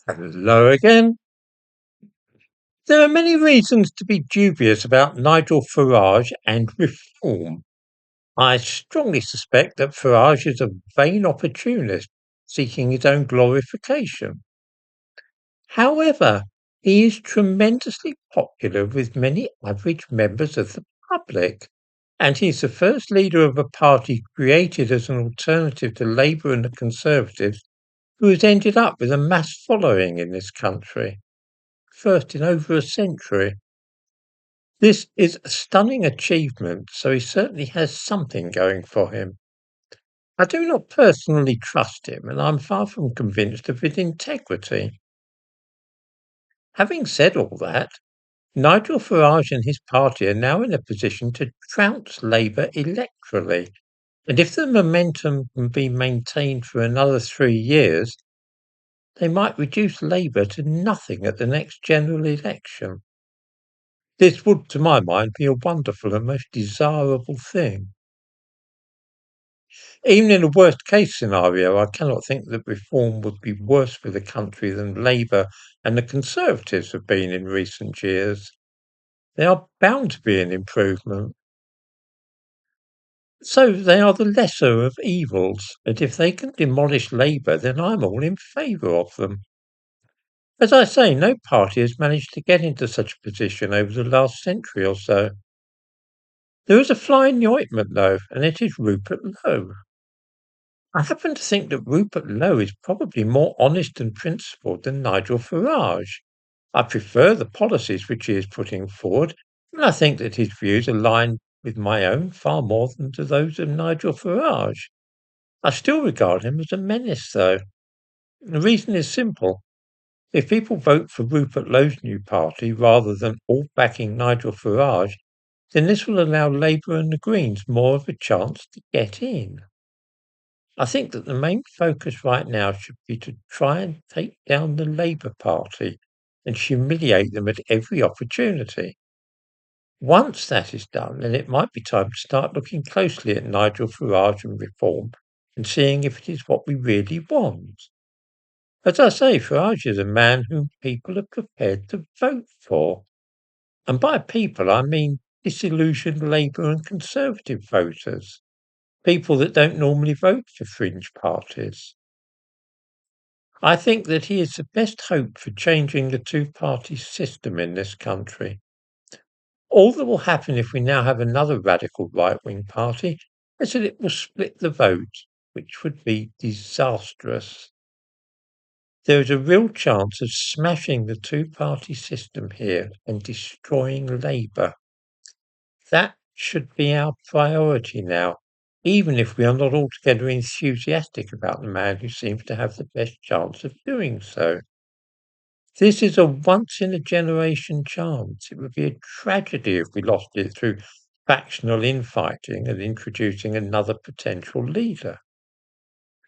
Hello again. There are many reasons to be dubious about Nigel Farage and reform. I strongly suspect that Farage is a vain opportunist seeking his own glorification. However, he is tremendously popular with many average members of the public, and he's the first leader of a party created as an alternative to Labour and the Conservatives who has ended up with a mass following in this country, first in over a century. This is a stunning achievement, so he certainly has something going for him. I do not personally trust him, and I'm far from convinced of his integrity. Having said all that, Nigel Farage and his party are now in a position to trounce Labour electorally, and if the momentum can be maintained for another 3 years, they might reduce Labour to nothing at the next general election. This would, to my mind, be a wonderful and most desirable thing. Even in a worst case scenario, I cannot think that reform would be worse for the country than Labour and the Conservatives have been in recent years. They are bound to be an improvement. So they are the lesser of evils, and if they can demolish Labour, then I'm all in favour of them. As I say, no party has managed to get into such a position over the last century or so. There is a fly in the ointment, though, and it is Rupert Lowe. I happen to think that Rupert Lowe is probably more honest and principled than Nigel Farage. I prefer the policies which he is putting forward, and I think that his views align with my own far more than to those of Nigel Farage. I still regard him as a menace, though. The reason is simple. If people vote for Rupert Lowe's new party rather than all backing Nigel Farage, then this will allow Labour and the Greens more of a chance to get in. I think that the main focus right now should be to try and take down the Labour Party and humiliate them at every opportunity. Once that is done, then it might be time to start looking closely at Nigel Farage and reform and seeing if it is what we really want. As I say, Farage is a man whom people are prepared to vote for. And by people, I mean disillusioned Labour and Conservative voters, people that don't normally vote for fringe parties. I think that he is the best hope for changing the two-party system in this country. All that will happen if we now have another radical right-wing party is that it will split the vote, which would be disastrous. There is a real chance of smashing the two-party system here and destroying Labour. That should be our priority now, even if we are not altogether enthusiastic about the man who seems to have the best chance of doing so. This is a once-in-a-generation chance. It would be a tragedy if we lost it through factional infighting and introducing another potential leader.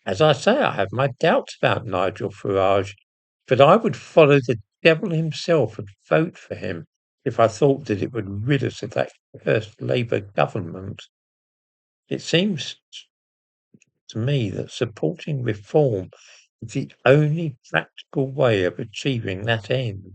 As I say, I have my doubts about Nigel Farage, but I would follow the devil himself and vote for him if I thought that it would rid us of that cursed Labour government. It seems to me that supporting reform is the only practical way of achieving that end.